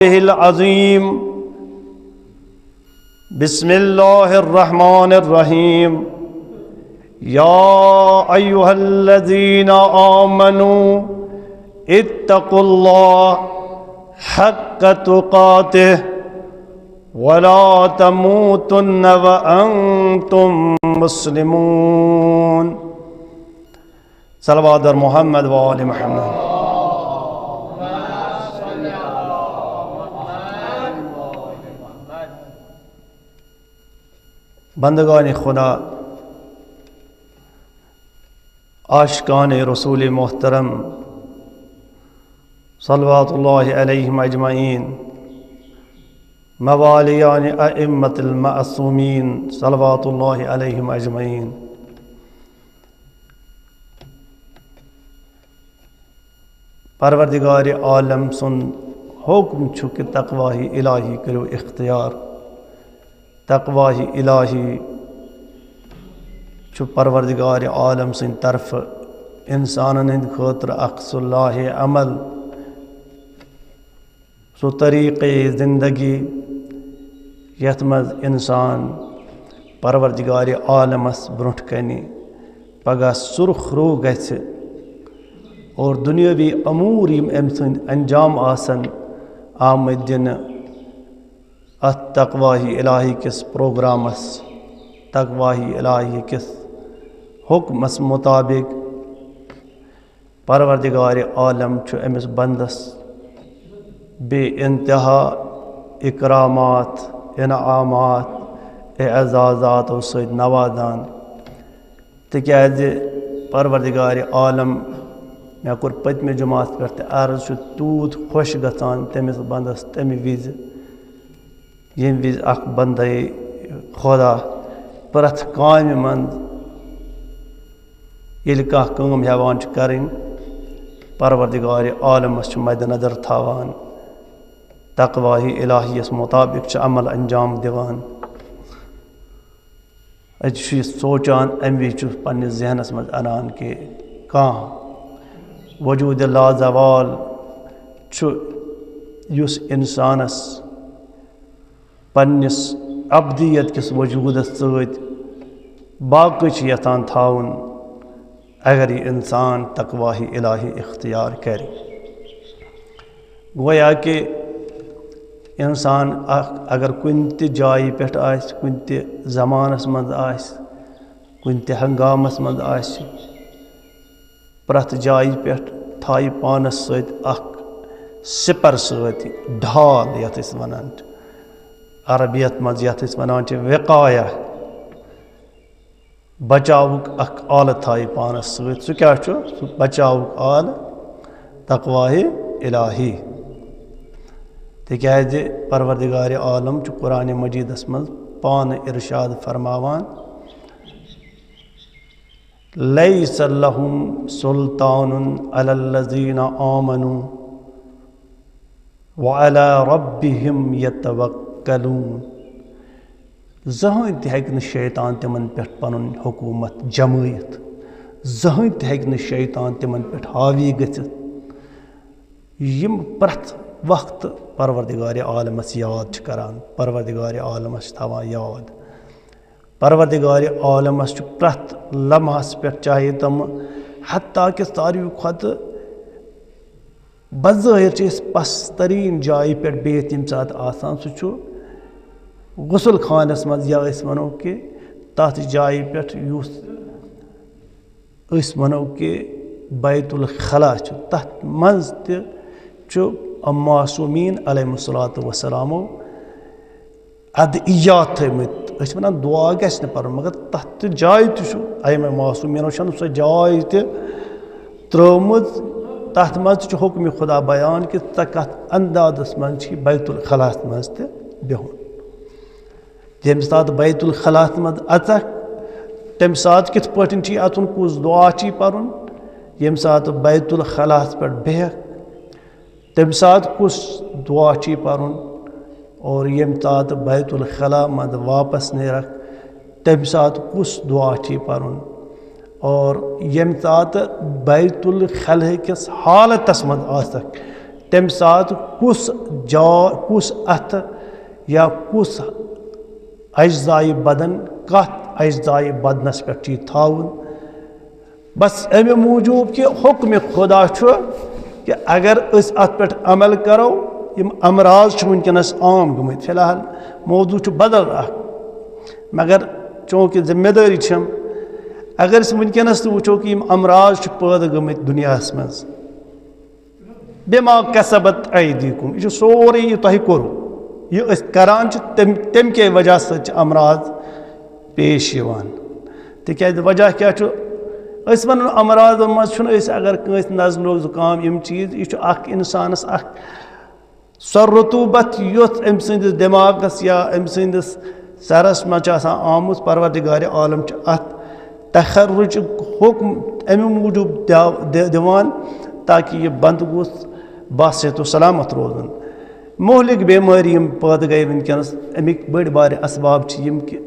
अज़ीम बिस्मिल्लाहिर्रहमानिर्रहीम या अय्युहल्लज़ीना आमनू इत्तक़ुल्लाह हक़्क़ तुक़ातिह वला तमूतुन्न व अंतुम मुस्लिमून। सल्लल्लाहु अलैहि मुहम्मद व आले मुहम्मद। बंदगान खुदा, आशिकान रसूल मोहतरम सल्लल्लाहु अलैहि अजमईन, मवालियान अइम्मतुल मासूमीन सल्लल्लाहु अलैहि अजमईन। परवरदिगार आलम सुन हुक्म छु कि तक़वाही इलाही करो इख्तियार। तक़वाही इलाही छु परवरदिगार आलम सिंद तरफ इंसानन हिंद खतर अक्सुल्लाह अमल सो तरीक़े ज़िंदगी यथ मज़ इंसान परवरदिगार आलमस ब्रोंठ कनी पगह सुरख रो गछ और दुनियावी अमूर यम अम सद अंजाम आसन आमद दिन अत तक़वाही इलाही किस प्रोग्रामस तक़वाही इलाही किस हुक्मस मुताबिक परवरदिगार आलम छु अमिस बंदस बे इंतहा इकरामात इनामात एजाज़ात सद नवाजान। तिक्याज परवरदिगार आलम मे कोर पत्मे जुमात पे अर्ज तूत खुश गसान तमिस बंदस तमि विज यम विज अख बंदे खुदा प्रथ काम मंद यदि कह कम हेवान करें परवरदिगार आलमस मद नजर थावान तक़वाही इलाहियस मुताबिक अमल अंजाम दिवान। सोचान अमे पे जहनस मज अनान कि कह वजूद लाजवाल युस इंसानस पन्निस अब्दियत किस वजूदस सत बाक़ी यथान थाउन अगर ये इंसान तक़वाही इलाही इख्तियार करे। गोया कि इंसान अगर कुन ति जाय पेठ आस कुन ति ज़मानस मज आस कुन ति हंगामस मज आस प्रथ जाय पेठ थाई पानस सत अख सिपर सत ढाल यथ वनान अरबियत मज यथ वनान विकाया बचावुक अख आल थाई पानस सत सह क्या बचावुक आल तक़वाही इलाही। तिक्याज परवरदिगार आलम कुरान मजीदस मज पान इरशाद फरमावान लैस लहुम सुल्तानुन अलल्लज़ीना आमनू व अला रब्बिहिम यतवक्कलून। जहन तक शैतान तिमन पे पनुन हुकूमत जमयत, जहन तक शैतान तिमन पे हावी गथित यम प्रथ वक्त परवरदिगार आलमस याद करान परवरदिगार आलमस थवान याद। परवरदिगार आलमस प्रथ लम्हस पे चाहे तम हत्ता कि सारी खुद बज़ाहिर पस्तरीन जाय पे बिहत यम सात आसान सह गुसल खानस मज या वनो कि तथ जाय पे वनो कि बैतुल खला तथ मज मासूमीन अलैहिस्सलातु वस्सलामो अदइयात थमत वनान दुआ गस पर मगर तथ जाय अम मासूमीनो सह जाय त्रोमुत तथ मज हुक्म खुदा बयान कि कत अंदाजस मज बैतुल खलास मज बिहुन। जम सात बैतुल खलास मज अचक तम सात कित पटि अचुन कुस दुआ पर्न यम सात बैतुल खलास पे बेहक तम सात कुस दुआ पर्न और यम सात बैतुल खला मद वापस नेरक तम सात कुस दुआ पर्न और यम सात बैतुल खलह किस हालतस मज आसक तम सात कुस अथ या कुस अज्जाए बदन कत अज्जाए बदनस पे थाउन बस अमे मूजूब कि हुक्म खुदा कि अगर अत पे अमल करो यम अमराज वनकस आम गम फिलहाल मौजू बदल मगर चूँकि जिम्मेदारी अगर वनकस वो कि अमराज पैदा गम दुनिया मज बिमा कसबत ऐदीकुम यह सोरे यह तुह कोर यह करान तम के वजह से अमराज पेश तिक वजह क्या वन अमराज मज अगर कंस नज लोग जुकाम यम चीज यह इंसानस सो रतूबत युथ अम सदिस दिमागस या अम सदिस सरस मज आमुत परवरदिगार आलम अत तखर्रुज हुक्म अमे मूजूब दिवान ताकि यह बंद गोस बासेत सलामत रोजन मोहलिक बेमारी पैदा गई वनकस अमिक बड़ बार असबाब कि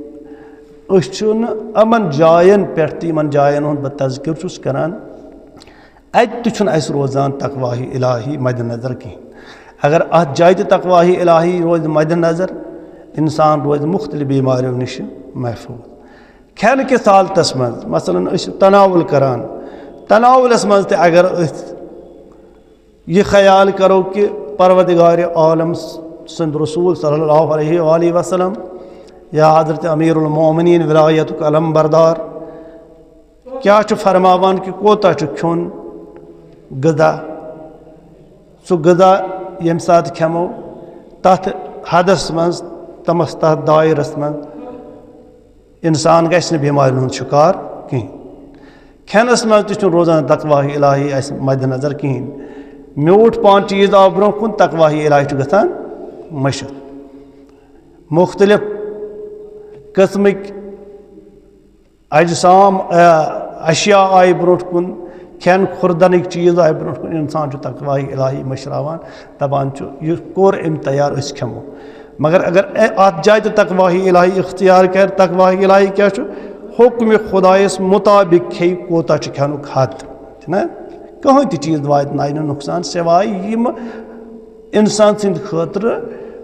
अमन जायन पे इन जायन हूँ बह तज़किर करान अत रोजान तकवाही इलाही मद नज़र कहीं अगर अत जाय तकवाही इलाही रोज मद नज़र इंसान रोज मुख्तलिफ बीमारियों नश महफूज खेन किस हालतस मज मसलन तनावुल करान तनावुलस मज अगर यह ख्याल करो कि परवरदिगार आलम सद रसूल सल्लल्लाहु अलैहि वसल्लम या हज़रत अमीरुल मोमिनीन विलायतुक अलम बरदार क्या फरमावान कि कोता खुन गदा सह गदा यम सात खेमो तथ हदस मज तमस तथ दायरस मज इंसान गि बीमारी हूँ शिकार कहीं खेनस मज रोजान तकवाही इलाही मद नज़र कहीं म्यूठ पान चीज़ आव ब्रो कुन तकवाही इलाही गसान मशत मुख्तलिफ किस्मिक अजसाम अशिया आय ब्रो कुन खेन खुरदन चीज़ आय ब्रो कुन इंसान तकवाही इलाही मशरावान दपान यह कोर अम तैयार खेमो मगर अगर अत जाए तकवाही इलाही इख्तियार कर तकवाही इलाही क्या हुक्म खुदायस मुताबिक खे कोता खेन हद ना कहीं ती चीज़ वात ना नुकसान सिवाय यम इंसान सद खतर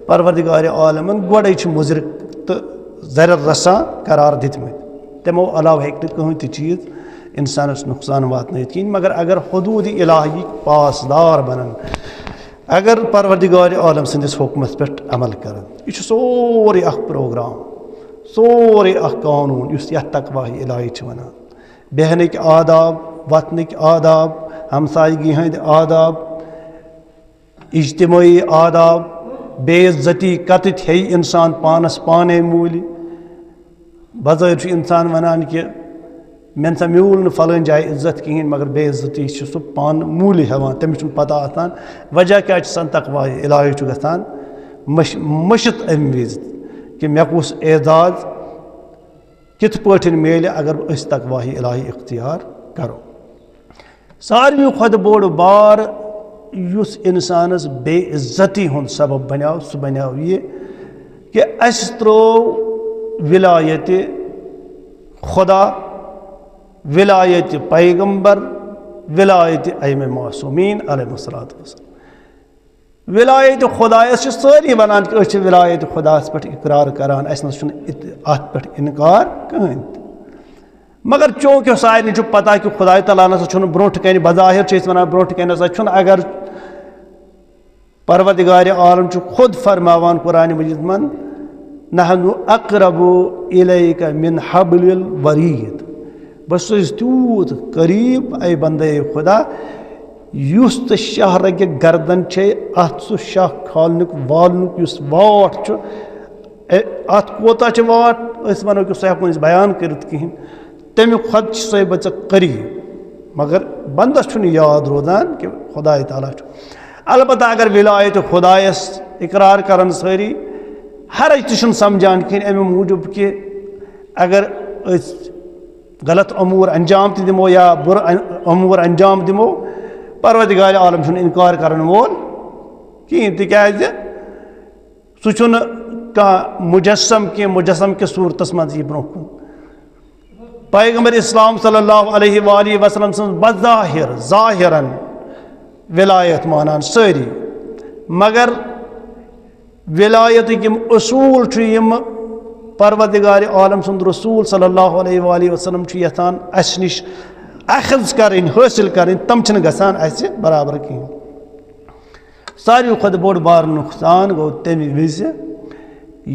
परवरदिगार आलमन गोड़े मुजर तो जर रसा करार दितमत तमो अलाव हे कहीं ती चीज़ इंसानस नुकसान वातन कहीं मगर अगर हदूद इलाही पासदार बनन अगर परवरदिगार आलम सदिस हुक्मस पे अमल कर यह सोरे प्रोग्राम सोरे कानून यह तकवाही इलाही वनान बहनिक आदाब वतनिक आदाब हमसायगी हंद आदाब इज्तिमाई आदाब बेइज्जती कत हे इंसान पानस पाने मूल बज़ाहिर इंसान वनान कि मे सा म्यूल फलान जाए इज्जत कहें मगर बेइज्जती सह पान मूल हेवान तमिस पता आसान वजह क्या तकवाही इलाही गसान मशत अम विज कि मे कुस एजाज कित पे मेल अगर तकवाही इलाही इख्तियार करो सारवी खुद बोड़ बार युस इंसानस बेइज्जती हुंद सबब बन्याव सह बन्याव यह कि अस त्रो विलायत खुदा विलायत पैगंबर विलायत अइमे मासूमीन अलैहिस्सलातु वस्सलाम विलायत खुदायस सारी वनान कि विलायत खुदास पे इकरार करान अत पे इनकार कहीं मगर चूँकि सारे पता कि खुदा तआला नसा ब्रोट कन बज़ाहिर वन ब्रोट कन नसा अगर परवरदिगार आलम खुद फरमावान कुरान मजीद मन नहनु अक़रबु इलैका मिन हब्लिल वरीद बस तूत करीब ऐ बंदे खुदा युस तो शाह रगे गर्दन अत सह शाह खालनुक वालनुक युस वाट अत कोता वाट वनो कि सह हेको बयान कर कहें तमिक खुद सह बच करीब मगर बंदस याद रोजान कि खुदा ताला अलबत्ता अगर विलायत खुदायस इकरार करन सारी हर तह समझान कहें अमे मूजूब कि अगर गलत अमूर अंजाम दिमो या बुर अमूर अंजाम दिमो परवरदिगार आलम इनकार करन वोल कहें तिकाज सह मुजस्सम कि मुजस्सम के सूरतस मज यह ब्रो पैगंबर इस्लाम सल्लल्लाहु अलैहि वसल्लम बज़ाहिर ज़ाहिरन विलायत मानान सारी मगर विलायत यम उसूल परवरदिगार आलम सुंद रसूल सल्लल्लाहु अलैहि वसल्लम यथान अस निश अखज करें हासिल करें तम गसान अस बराबर कहें। सारी खुद बोड़ बार नुकसान गो तमि विज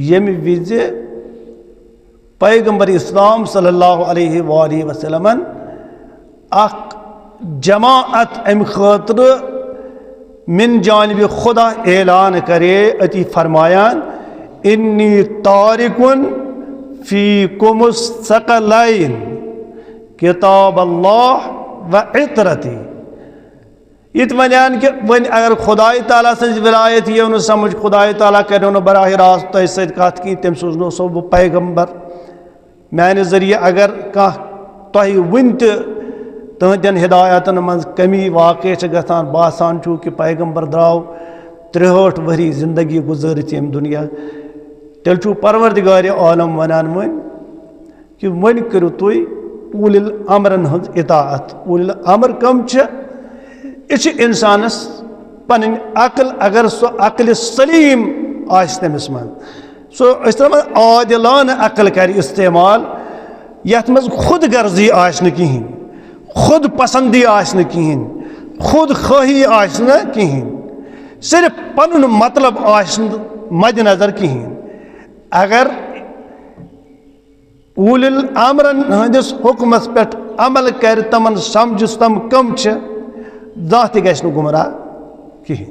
यमि विज पैगंबर इस्लाम सल्लल्लाहु अलैहि वसल्लमन अख जमाअत अम खतर मिन जानिब खुदा ऐलान करे अति फरमायान इन्नी तारिकुन फीकुमुस सकलैन किताब अल्लाह व इतरती। इत वनान कि वन अगर खुदाई ताला सज विलायत ये उन समझ खुदाई ताला करो न बराह रास्त तह सत कत की तम सोजनो सो बह पैगंबर माने जरिए अगर कह तह वन तहदन हिदायतन मं कमी वाक़ गसान बासान छू कि पैगंबर द्राव 63 वरी जिंदगी गुजरित यम दुनिया तेल छू परवरदिगार आलम वनान वन कि वन करो तुई उलिल अमरन हज इताअत। उलिल अमर कम यह इंसानस पन अकल अगर सो अकल सलीम तमिस मन सो आदिलान अकल कर इस्तेमाल यथ मज खुद गर्जी कहीं खुद पसंदी कहीं खुद खाही कहीं सिर्फ पन मतलब मद्नजर कहीं। अगर उलिल अमरन हंदिस हुक्मस पे अमल कर तमन समझ तम कम दाह तह गुमराह कहीं।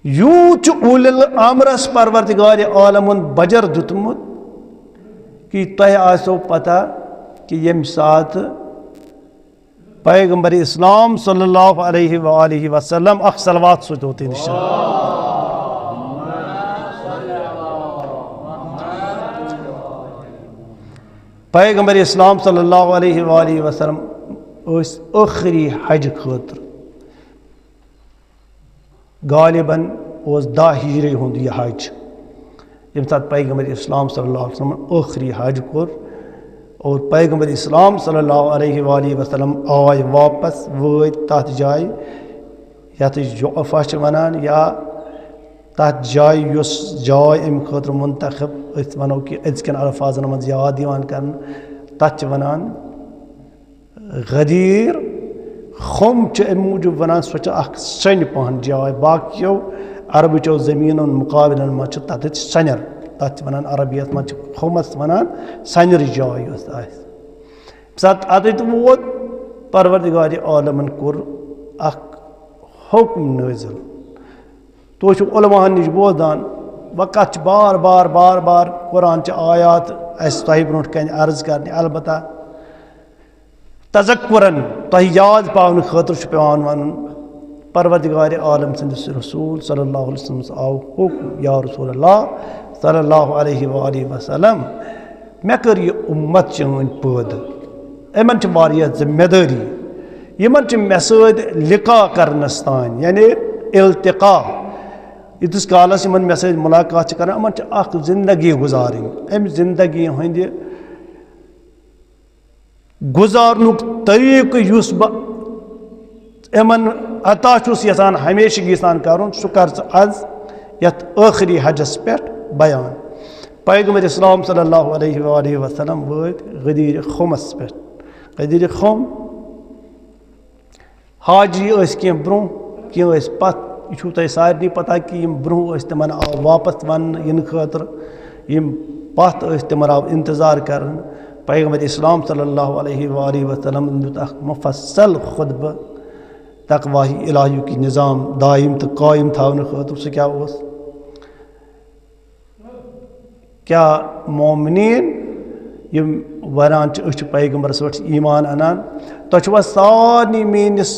यूत उलिल अमरस परवरदिगार आलमन बजर दुतमुत कि तह आसो पता कि यम साथ पैगंबर इस्लाम सल्लल्लाहु अलैहि वसल्लम अख सलवात सो होते निशान। पैगंबर इस्लाम सल्लल्लाहु अलैहि वसल्लम आखिरी हज खतर गालिबन 10 हिजरी हुंद यह हज यम साथ पैगंबर इस्लाम सल्लल्लाहु अलैहि वसल्लम आखिरी हज कोर और पैगंबर इस्लाम सल्लल्लाहु अलैहि वसल्लम आय वापस वो तथ जाय यथ जुअफा वनान या तथ जाय युस जाय अम खतर मुंतखब वनो कि अजकन अल्फाजन मज याद कर तथ वनान गदीर खुम अम मूजूब वनान सो सन पहन जाय बाकियों अरबचो ज़मीन मुकाबल मज तथ सनर तथ वनान अरबियत मज खुमस वनान सनर जाय अत वोत परवरदिगार आलमन कोर हुक्म नाज़िल तो उलमाहन निश बोजान वक़्त बार बार बार बार कुरान आयात तह ब्रोट कन अर्ज कर अलबत्ता तज़क्कुरन तह याद पावन खतर पेवान वन परवरदिगार आलम सन्दस रसूल सल्लल्लाहु अलैहि वसल्लम आव हुक्म या रसूल अल्लाह सल्लल्लाहु अलैहि वसल्लम मे कर यह उम्मत चन पैद यमन जिम्मेदारी यमन मे सद लिका करनस तान यानी इल्तिका इतस कालस यमन मे सद मुलाकात कर यमन जिंदगी गुजारिन अम जिंदगी हंद गुजारनुक तरीक युस यमन अता यसान हमेशगी सान कर सह कर आज यथ आखिरी हजस पे बयान। पैगंबर इस्लाम सल्लल्लाहु अलैहि वसल्लम वत गदीर खुमस पे गदीर खुम हाजी कह ब्रो कह पत यह तुम सारे पता कि ब्रो तमन आव वापस वन इन खतर पत तमन आव इंतजार कर। पैगंबर इस्लाम सल्लल्लाहु अलैहि वसल्लम दुत मुफस्सल खुतबा तकवाही इलाही की निज़ाम दायम तो कायम थावन खतर सह क्या मोमिनीन यम वरान पैगंबर पे ईमान अनान तुम सारे मेनिस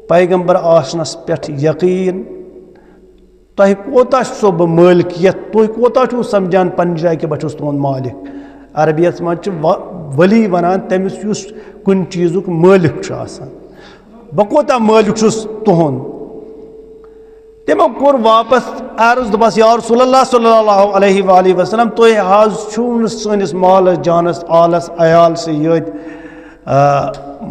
पैगंबर आसनस पे यकीन तह कोता सो बह मालिकियत तुम कोता समझान पन्न जाए कि बह तुंद मालिक। अरबियत मज वली वनान तमिस युस कुन चीज़ुक मालिक बह कोता मालिक तुंद। तमो कोर वापस अर्ज दपस या रसूलल्लाह सल्लल्लाहु अलैहि वसल्लम तुह हाज छून सनिस मालस जानस आलस अयाल से यत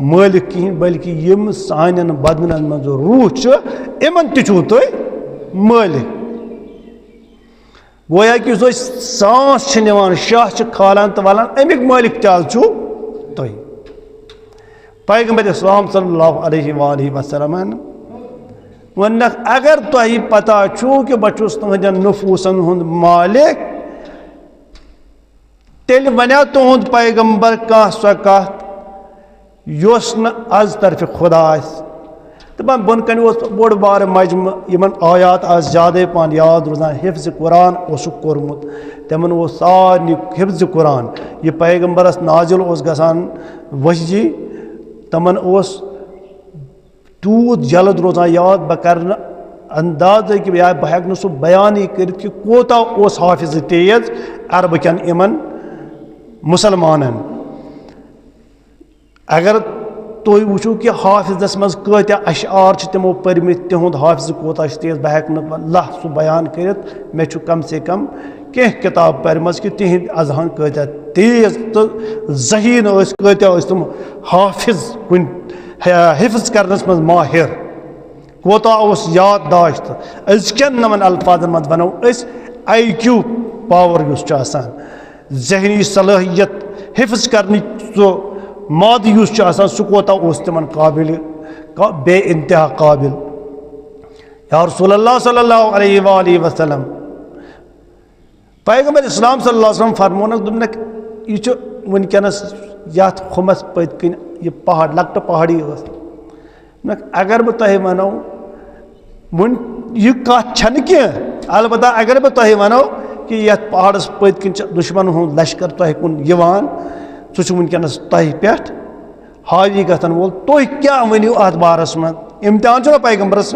मालिक कहीं बल्कि यम सान बदन मज रूह इन तुह मालिक गोया कि सांस निवान शाह खालान तो वालान अमिक मालिक तु तुम पैगंबर इस्लाम सल्लल्लाहु अलैहि वसल्लम वन अगर तुह पता छू कि बहुस तुहदन नफूसन हुंद मालिक तेल वनो तुहद पैगंबर कह सो कत योस न आज तरफ खुदा दपान बन कन बोड़ बार मजम इन आयात आज ज़्यादा पान याद रोजान हिफ्ज़ कुरान कोर्मुत तमन सारे हिफ्ज़ कुरान यह पैगंबरस नाजिल गसान वही तमन तूत जल्द रोजान याद बह कर अंदाज कि बह हेक सह बयान कर कोता हाफिज तेज अरब कन इमन मुसलमानन अगर तुम वुचो कि हाफिजस मज कत अशार तमो परमित तिहुंद हाफिज कोता तेज बह हेक लह सह बयान कर मे कम से कम कह किताब पर्मज कि तिहद अजहान कत तेज तो जहीन कत तुम हाफिज कुन हिफ्ज करनस मज माहिर कोता याददाश्त अजकन नमन अल्फाजन मज वनो IQ पावर जहनी सलाहियत हिफ्ज करने सो माद सह कोता तिमन काबिल बे इंतहा काबिल या रसूलुल्लाह सल्लल्लाहु अलैहि वसल्लम पैगंबर इस्लाम सल्लल्लाहु अलैहि वसल्लम फरमोनक दुनक यह वनकनस यथ खुमस पत किन यह पहाड़ लकट पहाड़ी अगर बह तुह वनो वन यह कत छन कह अलबत्ता अगर बह तुह वनो कि यथ पहाड़स पत किन दुश्मन हुंद लश्कर तुह कुन यवान सह वनकनस तुह पे हावी गन वोल तुह क्या वनो अत बारस मज इम्तिहान ना पैगंबरस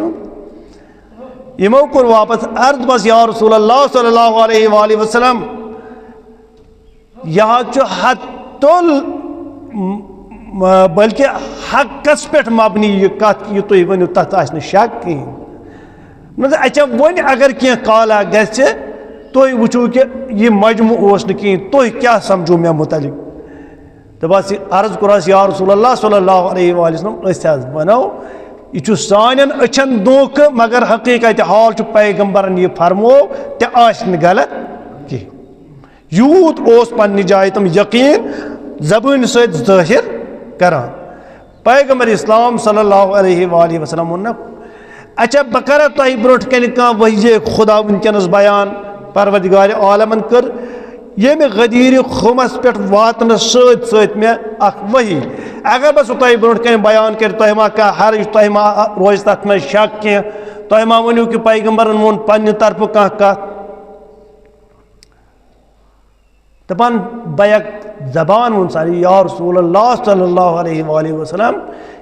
यमो कोर वापस अर्ज बस या रसूलल्लाह सल्लल्लाहु अलैहि वसल्लम यह हतुल बल्कि हकस पे मबनी यह कत यह तुम वो तथ शक कहीं मतलब अच्छा वन अगर कह काला गि तुम वुचो कि यह मजमू कहीं तुम क्या समझो मे मुतलिक तो बस अर्ज कुरास या रसूलल्लाह सल्लल्लाहु अलैहि वसल्लम वनो यह सान अचन धोख मगर हकीकत हाल पैगंबरन यह फरमो तो गलत कह यूत पन्ने जाए तम यकीन जबान ज़ाहिर करान पैगंबर इस्लाम सल्लल्लाहु अलैहि वसल्लम वोन अच्छा बह कर तुह ब्रोट कन कह वही खुदा वनकनस बयान परवरदिगार आलमन कर ये मे गदीर खुमस पे वातन सत मे वही अगर बह तुह ब्रोट कन बयान कर तुह मा कह हर तुह मा रोज तथ मे शक कह तुह मा वनो कि पैगंबरन वोन पन्ने तरफ कह कत दपान बैक जबान वो सारी या रसूलल्लाह सल्लल्लाहु अलैहि वसल्लम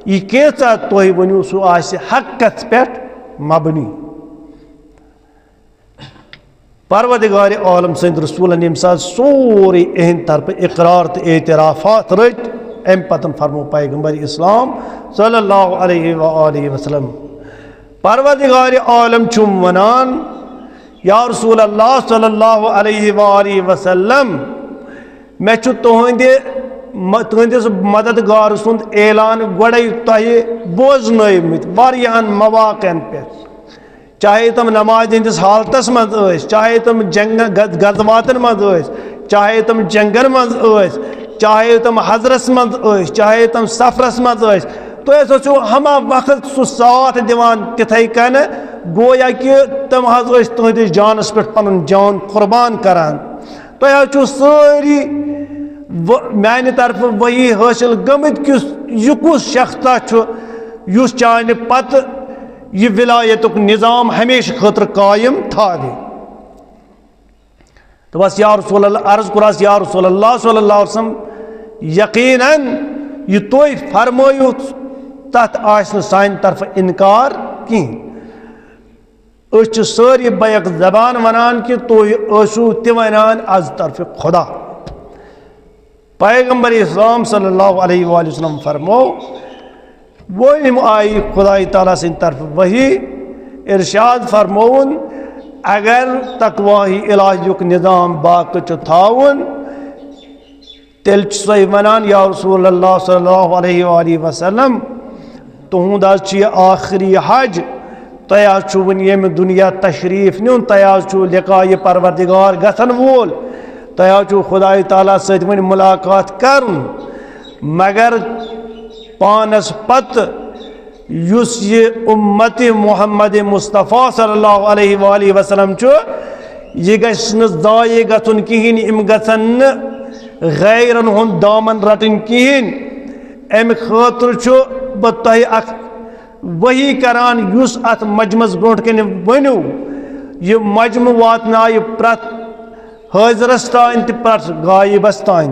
यह कैसा तुह वनो सह हकस पे मबनी परवरदिगार आलम सद रसूलन यम सात सोरे अहद तरफ इकरार तो एतराफात रट अम पतन फरमो पैगंबर इस्लाम सल्लल्लाहु अलैहि वसल्लम परवरदिगार आलम चुम वनान या रसूलल्लाह सल्लल्लाहु अलैहि वसल्लम मे तुहंदिस मददगार सुंद ऐलान गोड़े तुह बोजनमित वारियान मवाकन पे चाहे तुम नमाज हंदिस हालतस मज चाहे तुम जंग गजवातन मज चाहे तुम जंगन मज चाहे तुम हजरस मज चाहे तुम सफरस मज तुह हमा वक्त सह साथ दिवान तिथे कन गोया कि तुम तुहदिस जानस पे पन जान कुर्बान करान तुह सारी माने तरफ वही हासिल गमित कि यह कुस शख्सा चाने पत यह विलायतुक निज़ाम हमेशा खतर कायम थावे तो बस या रसूलल्लाह अर्ज कुरास या रसूलल्लाह सल्लल्लाहु अलैहि वसल्लम यकीनन यह तुह फरमायो तथ आसन सान तरफ इनकार कहीं सारी बैक जबान वनान कि तुह तवान आज तरफ खुदा पैगंबर इस्लाम सल्लल्लाहु अलैहि वसल्लम फरमो वो आई खुदाई ताला सिंद तरफ वही इरशाद फरमोन अगर तकवाही इलाजुक निज़ाम बाक़ थावन तेल सही वनान या रसूलल्लाह सल्लल्लाहु अलैहि वसल्लम तुहद आखिरी हज तुम वन ये दुनिया तशरीफ नुन तुम लिकाय परवरदिगार गसन वोल तुम खुदा ताला सत वन मुलाकात कर मगर पानस पत युस ये उम्मत मोहम्मद मुस्तफ़ा सल्लल्लाहु अलैहि वसल्लम यह गन ज़ाये गन कहें इम गन गैरन हुंद दामन रटन कहें अम खतर बह तह वही करान युस अत मजमस ब्रोट कन वनु यह मजम वातना प्रत हाजिरस तान प्रत गायबस तान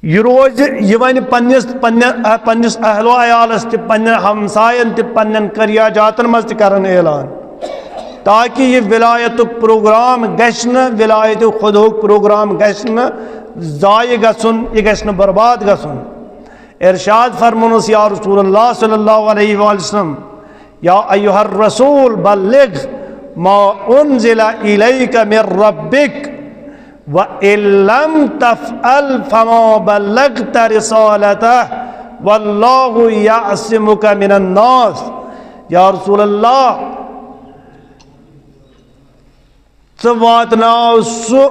यह रोज यह वन पन्निस अहलो अयालस पन्न हमसायन पन्न करिया जातन मज करन ऐलान ताकि यह विलायत प्रोग्राम गश्न विलायत खुद प्रोग्राम गश्न ज़ाय गसन यह गश्न बर्बाद गसन इरशाद फरमानुस या रसूलुल्लाह सल्लल्लाहु अलैहि वसल्लम या अय्युहर रसूल बल्लिग मा उन्ज़िला इलैका मिर रब्बिक व इल्लम तफ़अल फमा बल्लगत रिसालतह वल्लाहु यअसिमुका मिनन नास। या रसूलल्लाह वातनाव सु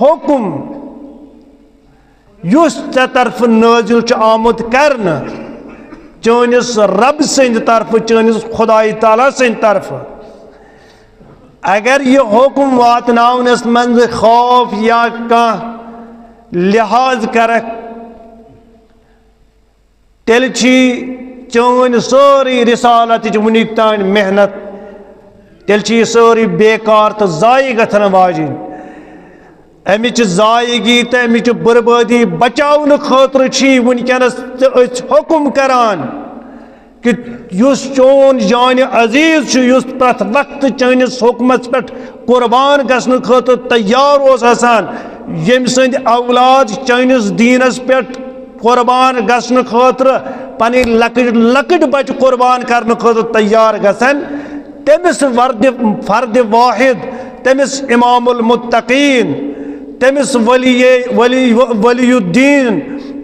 हुक्म युस चे तरफ नाजिल आमुत करन चनिस रब सद तरफ चनिस खुदाई ताला सद तरफ अगर यह हुक्म वातनावनस मंज खौफ या कह लिहाज कर तेल चन सारी रिसालत वनिक तान मेहनत तेल सारी बेकार तो ज़ाय गन वाजिन अमिच ज़ायगी तो अमिच बर्बादी बचावन खतर वनकस हुक्म करान कि युस चोन जान अजीज प्रत वक्त चनिस हुक्मस पे कुर्बान गसन खतर तैयार आसान यम सद औलाद चनिस दीनस पे कुर्बान गसन खतर पन लकट लकट बच कुर्बान करने खतर तैयार गसन तमिस फर्द वाहिद तमिस इमामुल मुत्तकीन तमिस वलीयुद्दीन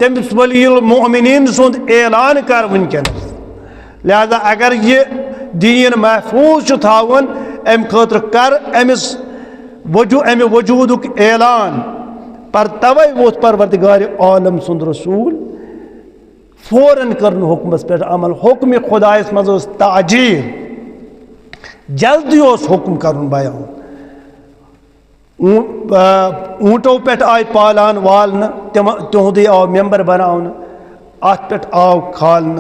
तमिस वलीउल मोमिनीन सुंद ऐलान कर वनकस। लिहाजा अगर ये दीन महफूज थावन अम खतर कर अमिस अमि वजूदुक ऐलान पर तवे वोत परवरदिगार आलम सुंद रसूल फौरन कर हुक्मस पे अमल हुक्म खुदायस मज ताजील जल्दी हुक्म कर बयान ऊँटों पे आय पालान वालन तुहद आव मेंबर बनावन अत पे आव खालन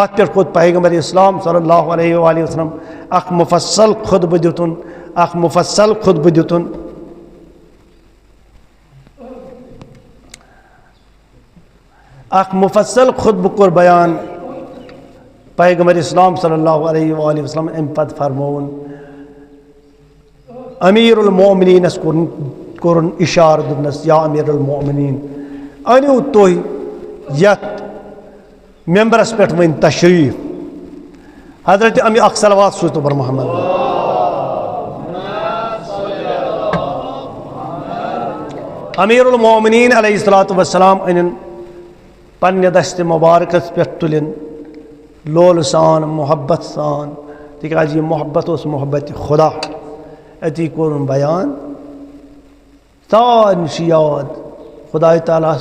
अत पे खुद पैगंबर इस्लाम सल्लल्लाहु अलैहि वसल्लम अख मुफस्सल खुतब दितुन अख मुफस्सल खुतब दितुन अख मुफस्सल खुतब कोर बयान पैगंबर इस्लाम सल्लल्लाहु अलैहि वसल्लम अम पत फरमोन अमीरुल मोमिनीनस कोरन इशार दुनस या अमीरुल मोमिनीन अनु तुह यत मेंबरस पे वन तशरीफ हजरत अमी अख सलवात सोच तो बर मोहम्मद अमीरुल मोमिनीन अलैहिस्सलातु वस्सलाम अन पन्ने दस्त मुबारकस पे तुलिन लोल सान मोहब्बत सान तिकाज ये मोहब्बत उस मोहब्बत खुदा अति कोर बयान सान याद खुदा ताला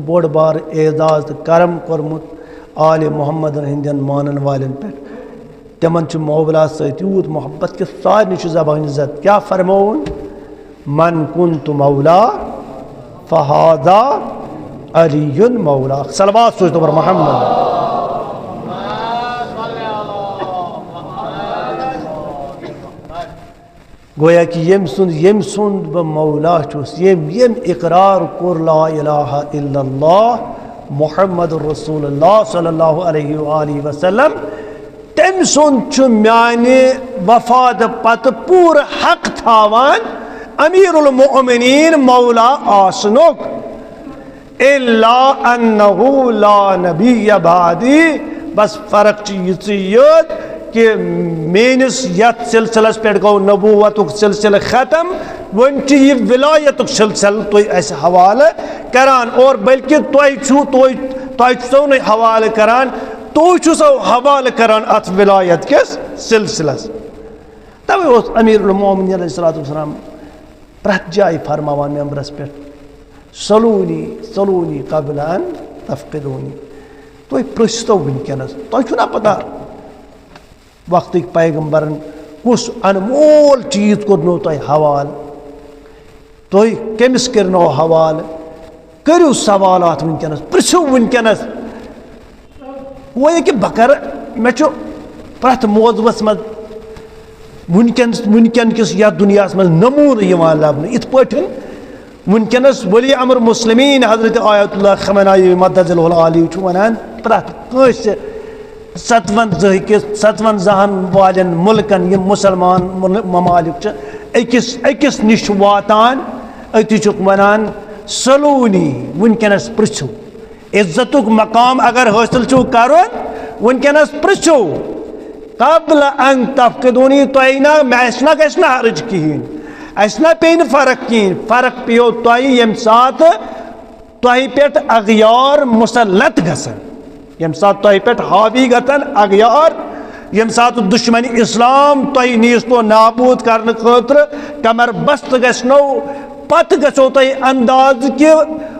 बोड़ बार एजाज तो करम कोरमुत आल मोहम्मद हिंदन मानन वालन पे तमन मोबला सूत मोहब्बत के सारे जबान इज्जत क्या फरमोन मन कुन्तु मौला फहादा अलीयुन मौला सलवात सोच तो मोहम्मद गोया कि यम सुंद ब मौला चुस यम इकरार कोर ला इलाहा इल्लल्लाह मुहम्मदुर रसूलुल्लाह सल्लल्लाहु अलैहि वसल्लम तम सुंद म्याने वफाद पत पूर हक थावान अमीरुल मोमिनीन मौला आसनुक इल्ला अन्नहु ला नबिय्य बादी बस फर्क चीज कि मेनिस यत सिलसिलस पे गो नबूवतुक सिलसिल खत्म वन यह विलायतुक सिलसिल तुस हवाले करान और बल्कि तुम हवाले करान तो हवाले करान अत विलायत किस सिलसिलस तवे अमीरुल मोमिनीन अलैहिस्सलाम प्रत जाय फरमावान मेंबरस पे सलूनी सलूनी कबल अन तफकिदूनी तुम पृस्तो वनकस तुम पता वक्त पैगंबरन कुस अनमोल चीज कर्नो तुम हवाल तुम कमिस करनो हवाल करू सवालात वनकस पृछो वनकस वो ये कि बकर मे प्रत मौजूस मज वनकन किस या दुनिया मज नमून लबन इत पे वनकस वली अमर मुस्लिमीन हजरत आयतुल्लाह खमनाई मद्दजुल आली वन प्रत कंस 57 वालन मुल्कन यम मुसलमान ममालिक अकिस अकिस निश वातान अति वनान सलूनी वनकस पृछो इज्जतुक मकाम अगर हासिल छो करुन वनकस पृछो कबल अन तफकिदूनी तुना ना गस हर्ज कहें असना पे फर्क कहें फर्क पे तुम यम सात तुह पे अगयार मुसलत गसन यम सात तुह पे हावी गसन अगयार यम सात दुश्मन इस्लाम तुह नीस तो नाबूद करने खतर कमर बस्त गो पत गो तुह अंदाज कि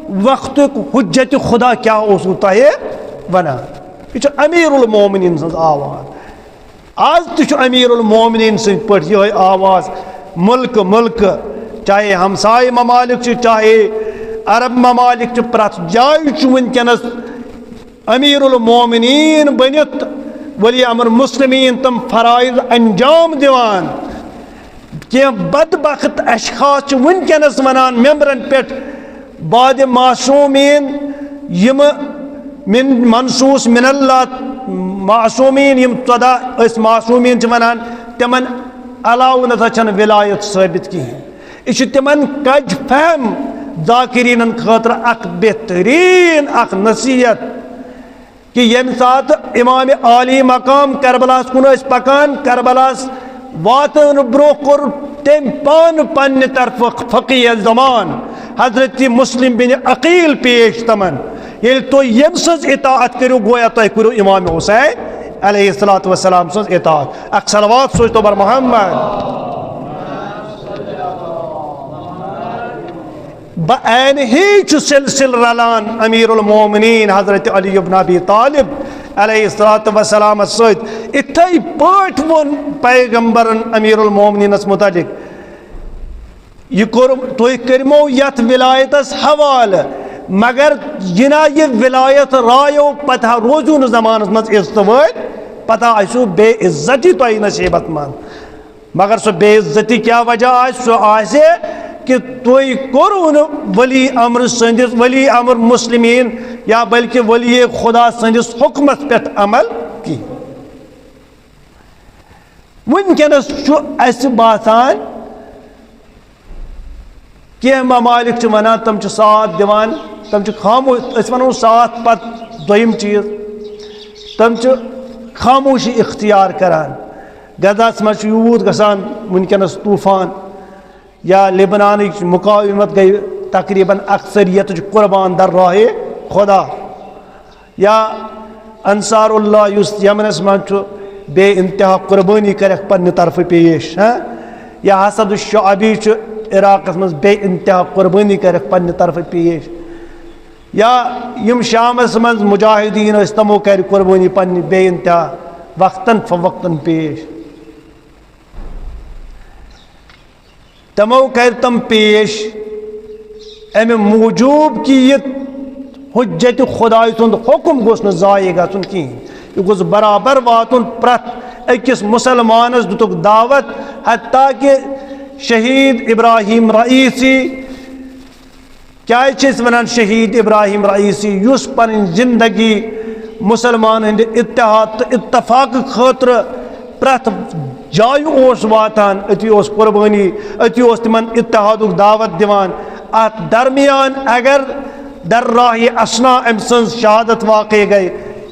वक्त हुज्जत खुदा क्या तुह वन यह अमीरुल मोमिनीन सज आवाज आज तो अमीरुल मोमिनीन सद पे यह आवाज मुल्क मुल्क चाहे हमसाय ममालिक चाहे अरब ममालिक प्रत जाय वनकस अमीरुल मोमिनीन बनित वली अमर मुस्लिमीन तम फराइज अंजाम दिवान क्या बदबख्त अशखास वनकस वनान मेंबरन पे बाद मासूमीन यम मिन मनसूस मिनल्लाह मासूमीन यम 14 मासूमीन वनान तिमन अलाव न विलायत साबित कहें यह तिमन कज फहम जाकिरीन खतर अख बेहतरीन अख नसीहत कि यम सात इमाम आली मकाम करबलास कुन पकान करबलास वातन ब्रो कोर तम पान पन्ने तरफ फकीह ज़मान हजरत मुस्लिम बिन अकील पेश तमन ये तो यम सज इताअत करो गोया तुम करो इमाम हुसैन अलैहिस्सलातु वस्सलाम सज इताअत अक सलवात सोच तो बर मोहम्मद बन ही सिलसिल रलान अमीरुल मोमिनीन हजरत अली इब्न अबी तालिब अलैहिस्सलातु वस्सलाम सद इतै पाठ वन पैगंबरन अमीरुल मोमिनीनस मुतालिक यह तुह करमो यथ विलायतस हवाल मगर जिना यह विलायत रायो पता रोजू न जमान मज इज्जत वर पता आसो बेइज्जती तुह नसीबत मन मगर सो बेइज्जती क्या वजह सो आसे कि तुह कोरु न वली अमर संदिस वली अमर मुस्लिमीन या बल्कि वली खुदा संदिस हुक्मस पे अमल की वनकस बासान कह ममालिक वन तम साथ दिवान तम खामोश वनो साथ पत दोयम चीज तम खामोशी इख्तियार करान गजास मज यूत गसान वनकस तूफान या लिबनान मुकाविमत गई तकरीबन अक्सरियत कुर्बान दर राह खुदा या अंसारुल्लाह यमनस मज बे इंतहा कुर्बानी कर पन्ने तरफ पेश या हसद शाबी इराक मज बे इंतहा कुर्बानी कर पन्ने तरफ पेश या यम शामस मज मुजाहिदीन तमो कर कुर्बानी पन्ने बे इंतहा वक्तन फवक्तन पेश तमो कर तम पेश अमे मूजूब कि यह हुज्जत खुदाई सुंद हुक्म गोस न जाये गन कहें यह गोस बराबर वातुन प्रत अकिस मुसलमानस दुतुक दावत हत्ता कि शहीद इब्राहिम रईसी क्या वन शहीद इब्राहिम रईसी युस पन जिंदगी मुसलमान हंद इत्तेहाद तो इत्तफाक खतर प्रत जाय वातान अति कुर्बानी अति तिमन इत्तेहादुक दावत दिवान अत दरमियान अगर दर राह असना अम सं शहादत वाक़ गई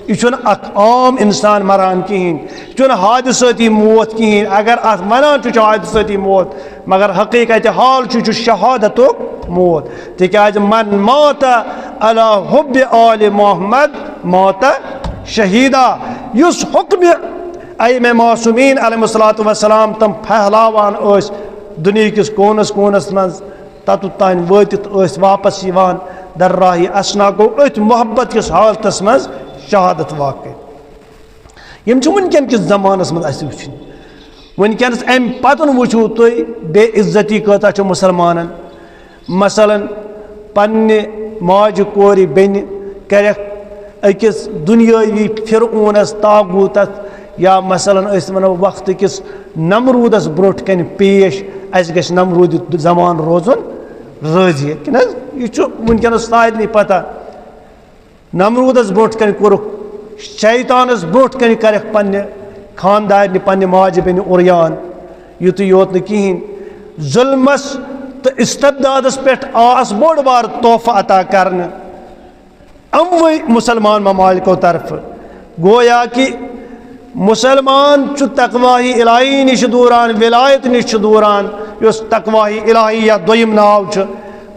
यह आम इंसान मरान कहें यह हादसाती मौत कहें अगर अत वन हादसाती मौत मगर हकीकत हाल शहादत मौत तिकाज मन मात अला हुब्ब आल मोहम्मद मात शहीदा युस हुक्म अइम मासूमीन अलैहिस्सलातु वस्सलाम तम फहलावान ओस दुनिया किस कोनस कोनस मज तत तान वतित ओस वापस यवान दर्राही असना गो अथ मोहब्बत किस हालतस मज शहादत वाक़ यम वनकन किस जमानस मज वुचन वनकनस अम पतन वुचू तुम बेइज्जती कत मुसलमान मसलन पन्ने माज कोर बेन कर अकिस दुनियावी फिरऊनस तागूतस या मसलन वनो वक्त किस नमरूदस ब्रोट कन पेश अस गस नमरूद जमान रोजन राजी यह वनकनस सारे पता नमरूदस ब्रोट कन कोरुक शैतानस ब्रोट कन कर पन्ने खानदार पन्ने माज बेन उरियान युत योत कहें जुल्मस तो इस्तबदादस पे आस बोड़ बार तोहफा अता करने अमवे मुसलमान ममालिको तरफ गोया कि मुसलमान तकवाही इलाही निश दूरान विलायत निश दूरान उस तकवाही इलाही या दोयम नाव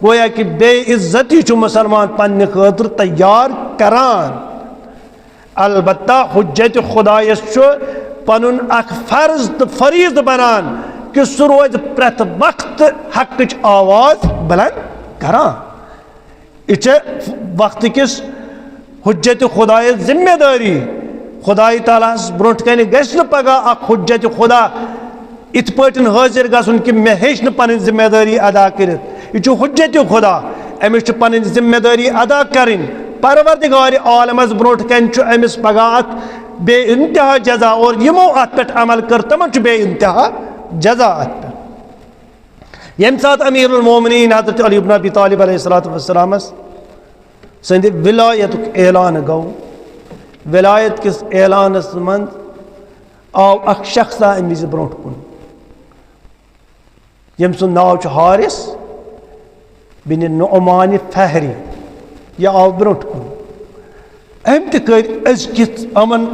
गोया कि बेइज्जती मुसलमान पन्ने खतर तैयार करान अलबत्ता हुज्जत खुदायस पनुन अख फर्ज तो फरीज बनान कि सह रोज प्रत वक्त हक आवाज बुलंद करान यह वक्त किस हुज्जत खुदाय जिम्मेदारी खुदाई ताला ब्रोट कन गस पगह अख हुज्जत खुदा इत पटन हाजिर गसन कि मे हेच पन जिम्मेदारी अदा कर यह हुज्जत खुदा अमिस पन जिम्मेदारी अदा करें परवरदिगार आलमस ब्रोट कन अमिस पगह बे इंतहा जजा और यमो अत पे अमल कर तमन बे इंतहा जजा अत पे यम सात अमीरुल मोमिनीन हज़रत अली इब्न अबी तालिब अलैहिस्सलातु वस्सलामस संद विलायत ऐलान गो विलायत किस ऐलानस मन आव अख शख्सा अमिज ब्रोट कुन यम सुन नाव हारिस बिन नुअमान फहरी यह आव ब्रोट कुन अम तक अमन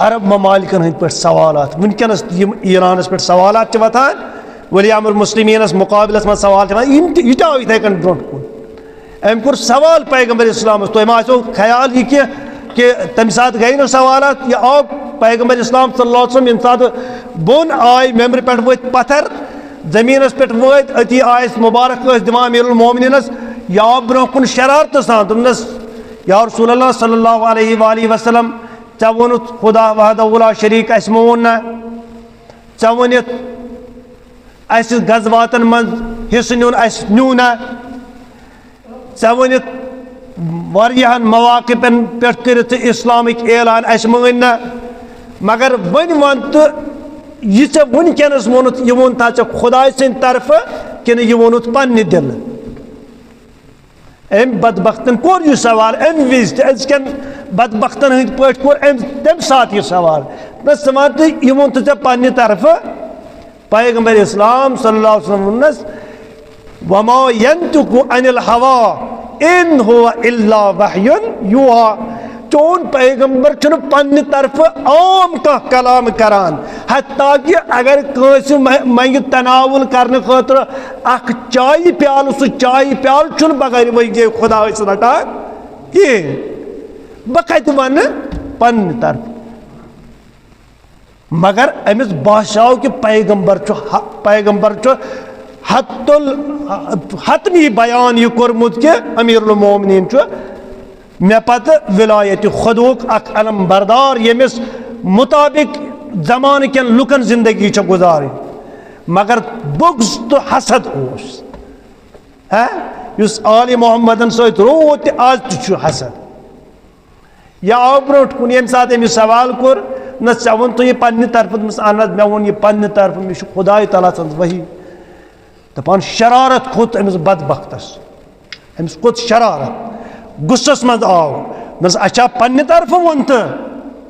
अरब ममालिकन हंद पे सवालात वनकनस ईरानस पे सवालात वतान वली अमर मुस्लिमीनस मुकाबलस में सवाल यह आव इथे कन ब्रोट कुन अम कोर सवाल पैगम्बर इस्लाम तुम आसो ख्याल यह कि तम सात गई ना सवालात यह आव पैगम्बर इस्लाम सल्लल्लाहु अलैहि वसल्लम यम सात बोन आय मेम्बर पे वो पत्थर जमीनस पे वत अति आयस मुबारक दिवान अमीरुल मोमिनीनस यह आव ब्रो कुन शरारत सान दोपनस या रसूलुल्लाह सल्लल्लाहु अलैहि वसल्लम चे वोनुत खुदा वहदहुल्ला शरीक अस मोन ना चे वनित अस गजवातन मज हिस्स नुन अस न्यू ना चे वनित वारियाहन मवाक़िबन पे कर इस्लामिक ऐलान अस मान ना मगर वन वन तो यह चे वनकनस वोनुत यह वोन था चे खुदाय सिंद तरफ कि यह वोनुत पन्ने दिल अम बदबख्तन कोर यह सवाल अम विज अजकन बदबख्तन हंद पे कोर तम सात यह सवाल बस वन तो यह वोन तो पन्ने तरफ पैगम्बर इस्लाम सल्लल्लाहु अलैहि वसल्लम वमा यंतुकु अनिल हवा इन हुवा इल्ला वहयुन युहा चोन पैगम्बर पन्ने तरफ आम कह कलाम करान हत्ता कि अगर कंस मंग तनावुल करने खतर अख चाय प्याल सह चाय प्याल बगैर वही खुदा रटान कहें बह कत वन पन्ने तरफ मगर अमिस बादशाह कि पैगम्बर हतमी बयान यह कोर्मुत कि अमीरुल मोमिनीन मे पत विलायत खुदूक अख अलम बरदार यमिस मुताबिक जमान कन लुकन जिंदगी गुजार मगर बुग्ज तो हसद ओस है युस आले मोहम्मदन सहित रोत आज तो हसद या आव ब्रोट कुन यम सात अमिस सवाल कोर न वन तो यह पन्ने तरफ अनद मे वो यह पन्ने तरफ मे खुदाई तआला सन्ज वही दपान शरारत खोत अमिस बदबख्तस अमिस खोत शरारत गुस्सस मज आव दस अच्छा पन्ने तरफ वन तो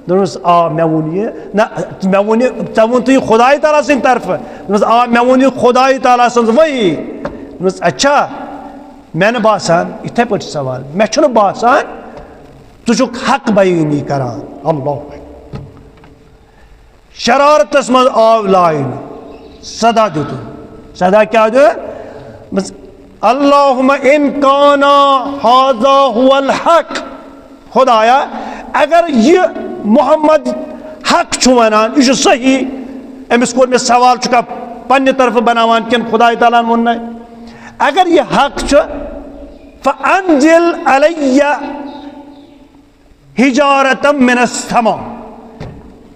दस आ मे वोन यह ना मे वोन ऐ वोन तो यह खुदाई तआला सन्द तरफ दस आ मे वोन यह खुदाई तआला सन्ज वही दस अच्छा मे न बासान इथे पे सवाल मे छु बासान तु हक बयानी करान अल्लाह शरारतस मज आव लाइन सदा दुत सदा क्या दो बस अल्लाहुम्मा इन काना हाज़ा हुवल हक खुदाया अगर यह मोहम्मद हक वनान यह सही अमिस कोर मे सवाल चुका पन्ने तरफ बनावान किन खुदा ताला वोन अगर यह हक फ़अंज़िल अलैया हिजारतम मिनस समा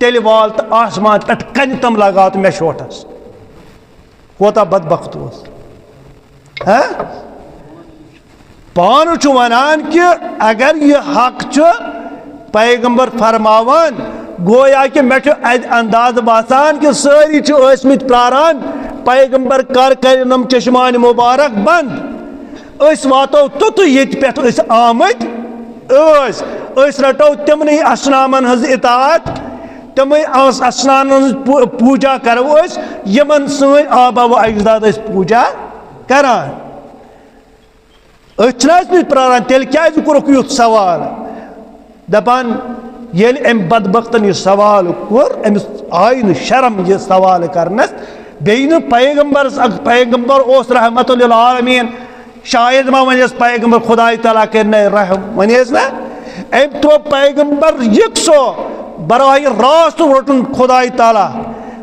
तेल वाल तो आसमान पे कन तम लगा तो मे शोटस कोता बदबख्त पान वनान कि अगर यह हक पैगंबर फरमावान गोया कि मे अंदाज बासान कि सारी च प्रारान पैगंबर कर नम चश्मान मुबारक बंद वातो तुत ये पे आमद रटो तिमन असनामन हज इतात तम असनान पूजा करो यमन सन आबा व अजदाद पूजा करान प्रारान तेल क्या कोरुक युथ सवाल दपान येल अम बदबख्तन यह सवाल कोर अमिस आय न शर्म यह सवाल करनस बेन पैगंबर ओस रहमतुल आलमीन शायद मा वनस पैगंबर खुदा ताला कर रहम वनस ना अम तो पैगंबर यकसो बराह रास्त रोटन खुदा ताला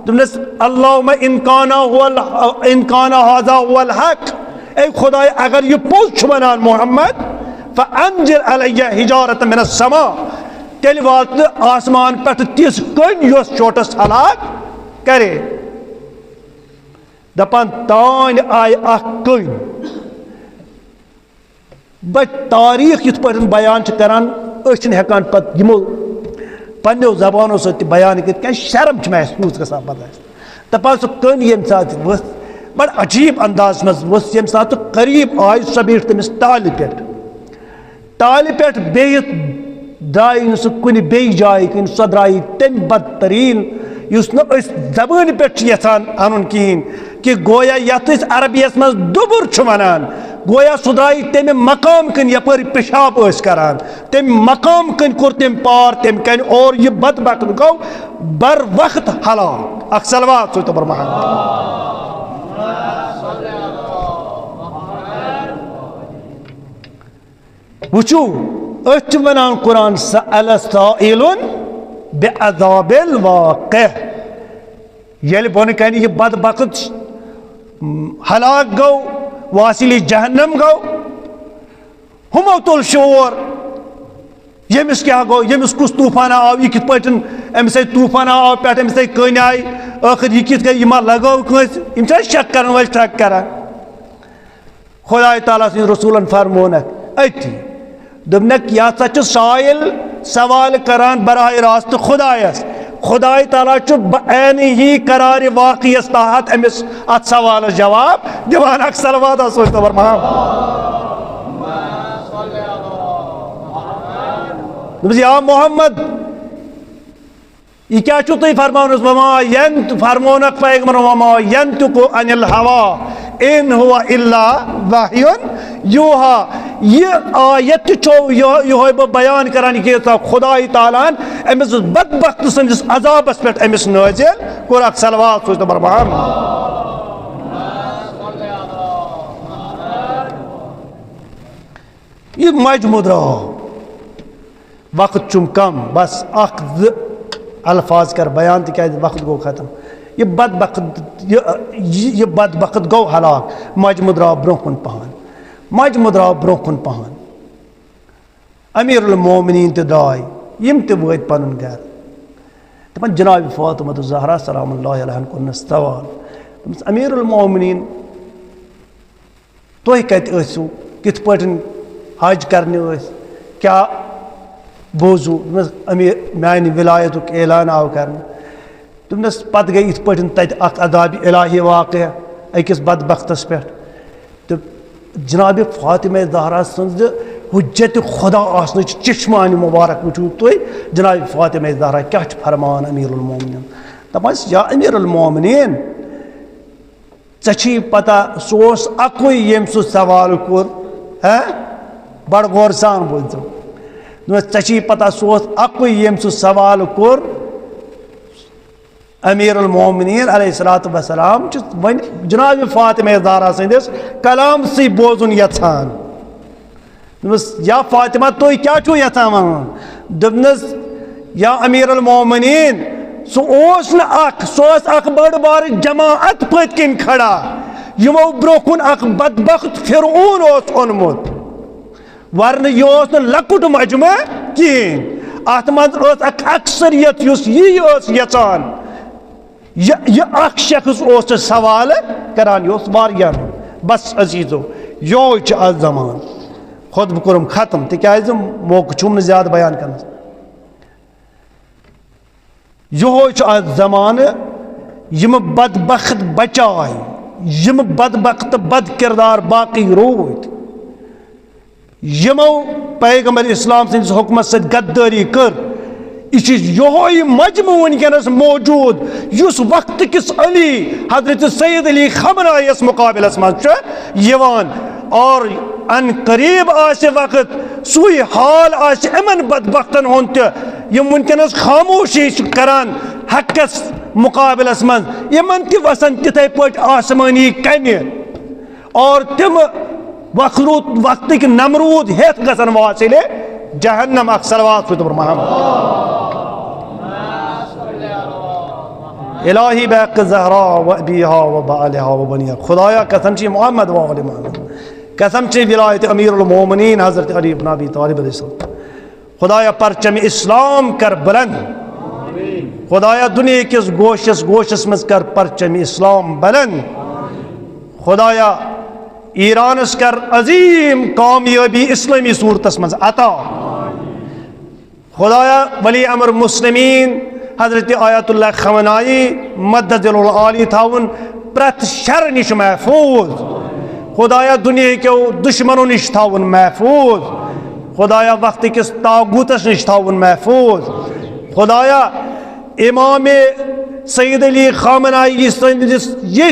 दुनस अल्लाहुम्मा इनकाना हाजा हुवल हक ए खुदा अगर यह पोज वनान मोहम्मद फ़अंज़िल अलैया हिजारतम मिनस समा तेल वात आसमान पे तिस कन योस चोटस हलाक करे दपान तान आय कन बच तारीख युथ पे बयान करान हेकान पत यमो पन्नो जबानों सत बयान कर शर्म महसूस गसा पता दपान सह कन ये सात वस बड़ अजीब अंदाज मज वस ये सात करीब आय सह बैठ तमिस ताल पे बेत द्राय सह कुन बे जाय कन सह द्राय तम बदतरीन जबान पे यहान अन कहें कि गोया यथ अरबियस मज दुबुर वनान गोया सह द्राय तम मकाम कन यपर पेशाब करान तम मकाम कन कोर तम पार तम कन और यह बदबख्त गो बर वक्त हलाक अख सलवात सो तबर वुचू वनान कुरान सअल साइलुन बिअज़ाबिल वाक़िअ येल बोन कन यह बदबख्त हलाक गो वासिल जहन्नम गो हमो तुल शोर यमिस क्या गो यमिस कुस तूफान आव यह कित पटन अमिस तूफान आव पे अमिस कन आई आखिर यह कित गई लगो कस शक कर वल शक कर खुदा ताला सद रसूलन फरमोनक अति दोनक या सच साइल सवाल करान बराह रास्त खुदायस खुदा ताला बैन ही करार वाक़ियस तहत अमिस अत सवाल जवाब दिवान अख सलवात सोचतर या मोहम्मद यह क्या तुम फरमान फरमोनक पैगंबर वमा यंतिकु अनिल हवा इन हुवा इल्ला वह्युन यूहा यह आयत यो बयान करान कि खुदा तालान अमिस बदबख्त सन्दस अजाबस पे अमिस नाजिल कोर अख सलवात सोच बरबान यह मजमुद्रा वक्त चुम कम बस अख अल्फाज कर बयान क्या वक्त गो खत्म यह बदबख्त गो हलाक मजमुद्रा ब्रोकुन पहान मजमुद्रा ब्रोकुन पहान अमीरुल मोमिनीन तो द्राय यम तो वत पन घर दपान जनाब फातिमा ज़हरा सलामुल्लाहि अलैहा कोन सवाल अमीरुल मोमिनीन तुह कत कित पटन हज करने क्या बोजू अमीर मान विलायत ऐलान आव कर तुमस पत गई इत पे तत अदाब इलाही वाक़ अकिस बदबख्तस पे तो जनाब फातिमा ज़हरा सज हुज्जत खुदा आसन चश्मान मुबारक वुचू तुम जनाब फातिमा ज़हरा क्या फरमान अमीरुल मोमिनीन दपान या अमीरुल मोमिनीन ची पता सोस अकुई यम सह सवाल कोर बड़ गौर सान बोझो ची पता सोस अकुई यम सह सवाल कोर अमीरुल मोमिनीन अलैहिस्सलातु वस्सलाम वन जनाब फातिमा ज़हरा सदिस कलाम सी बोजुन यछान या फातिमा तुम क्या यछान वन दपनस या अमीर अल मोमिनीन सह बड़ बार जमाअत पत किन खड़ा यमो ब्रोकुन अख बदबख्त फिरौन ओनमुत वरन यह लकुट मजमा कहें अत मज अक्सरियत यचान यह शख्स सवाल करान यह बस अजीजो यह आज जमान खुद कोरम खत्म तिकाज मौका छुम ज्यादा बयान कर यह आज जमान यम बदबख्त बचाए यम बदबख्त बद किरदार बाकी रोद यमो पैगंबर इस्लाम सिंस हुकमत से गद्दारी कर यह मजमू वनकस मौजूद युस वक्त किस अली हजरत सैयद अली खमनायस मुकाबलस मजान और अन करीब आसे वक्त सुई हाल आसे इमन बदबख्तन हुंद यम वनकस खामोशी करान हकस मुकाबलस मज यमन ति वसन तिथे पट आसमानी कन्य और तिम वक्त के नमरूद हेत गसन वासिले जहन्नम अक्सलवात इलाही बैक ज़हरा व अबीहा व बालिहा व बनिया खुदाया कसम ची मोहम्मद व आले मोहम्मद कसम ची विलायत अमीरुल मोमिनीन हज़रत अली इब्न अबी तालिब अलैहिस्सलाम खुदाया परचम इस्लाम कर बुलंद खुदाया दुनिया किस गोशस मज कर परचम इस्लाम बुलंद खुदाया ईरानस कर अजीम कामयाबी इस्लामी सूरतस मज अता खुदाया वली अमर मुस्लिमीन हजरत आयतुल्लाह खमनाई मद्दजुल आली थाउन प्रत शर निश महफूज खुदाया दुनिया के दुश्मनों निश थाउन महफूज खुदाया वक्त किस तागूतस निश थाउन महफूज खुदाया इमाम सैयद अली खमनाई ये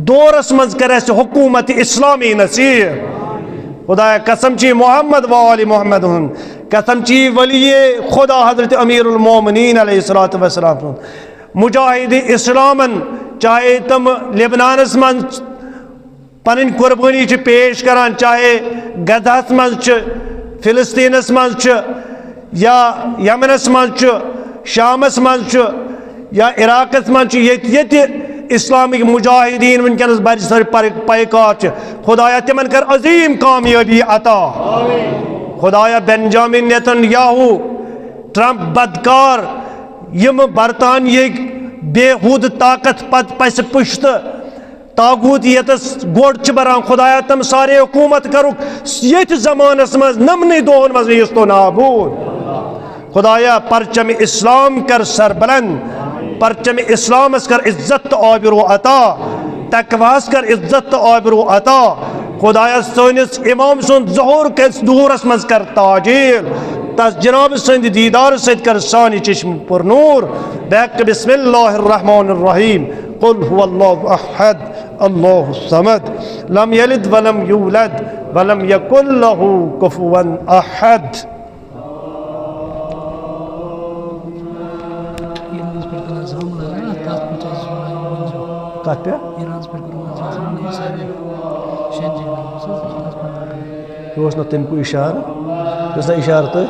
दौरस मज कर हुकूमत इस्लामी नसीब खुदाया कसम ची मोहम्मद व आले मोहम्मद कसम ची वली खुदा हजरत अमीरुल मोमिनीन अलैहिस्सलातु वस्सलाम मुजाहिद इस्लामन चाहे तम लेबनानस मज पन कुर्बानी पेश करान चाहे गदहस मज फिलिस्तीनस मज या यमनस मज शामस मज या इराकस मज ये इस्लामिक मुजाहिदीन वनकस बरसर पैकार खुदाया तिमन कर अजीम कामयाबी अता खुदाया बेंजामिन नेतन्याहू ट्रंप बदकार यम बरतानिया बेहूद ताकत पत पस पुश्त तागूत यतस गोड़ बरान खुदाया तम सारे हुकूमत करुक ये जमानस मज नमन दोहन मज तो नाबूद खुदाया परचम इस्लाम कर सरबलंद परचम इस्लाम कर इज्जत आबिरो अता तकवास कर इज्जत आबिरो अता खुदाया सोनिस इमाम सुन ज़ोहर के दूरस मज कर ताजील तस जनाब संद दीदार सद कर सानी चश्म पर नूर बैक बिस्मिल्लाहिर रहमानिर रहीम कुल हुवल्लाहु अहद अल्लाहु समद लम यलिद वलम यूलद वलम यकुल लहू कुफुवन अहद तमको इशारा इशार तो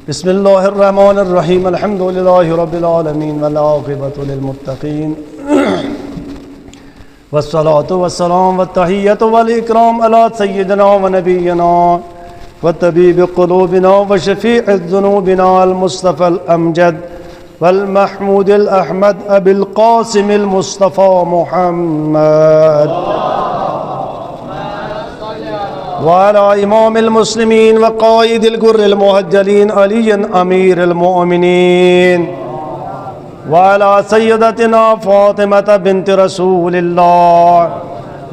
बिस्मिल्लाहिर्रहमानिर्रहीम अल्हम्दुलिल्लाहि रब्बिल आलमीन वल आक़िबतु लिल मुत्तक़ीन वस्सलातु वस्सलाम वत्तहियतु वल इकराम अला सय्यिदिना व नबिय्यिना व तबीब क़ुलूबिना व शफ़ीअ ज़ुनूबिना अल मुस्तफ़ा अल अमजद والمحمود الأحمد أبي القاسم المصطفى محمد وعلى إمام المسلمين وقائد الجر المهجلين علي أمير المؤمنين وعلى سيدتنا فاطمة بنت رسول الله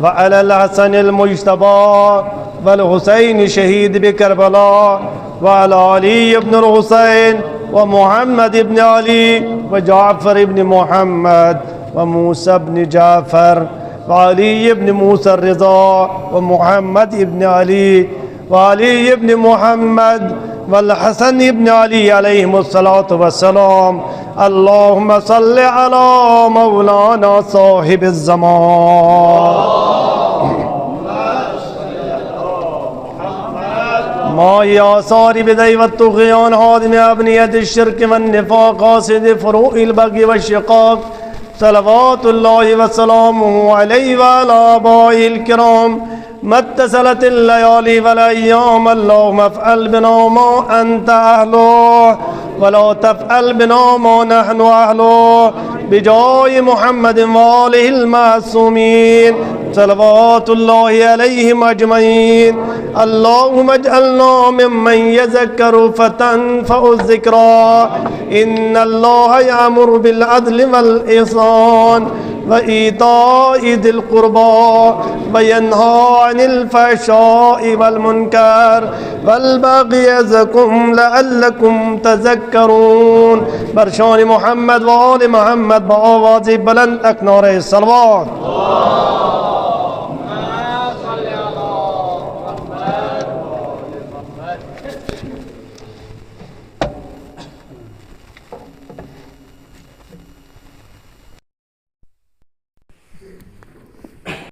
وعلى الحسن المجتبى والحسين شهيد بكربلاء وعلى علي بن الحسين ومحمد بن علي وجعفر بن محمد وموسى بن جعفر وعلي بن موسى الرضا ومحمد بن علي وعلي بن محمد والحسن بن علي عليهم الصلاة والسلام. اللهم صل على مولانا صاحب الزمان ما هي آثار بدعة والطغيان هادم أبنية الشرك والنفاق قاصد فروع البغي والشقاق صلوات الله وسلامه عليه وعلى آبائه الكرام ما اتصلت الليالي والأيام. اللهم افعل بنا ما أنت أهله ولا تفعل بنا ما نحن أهله بجاه محمد وآله المعصومين صلوات الله عليهم أجمعين. اللهم اجعلنا ممن يذكر فتنفع الذكرى. إن الله يأمر بالعدل والإحسان وإيتاء ذي القربى وينهى عن الفحشاء والمنكر والبغي يعظكم لعلكم تذكرون. برشان محمد وآل محمد بآواز بلند اکنار الصلوات.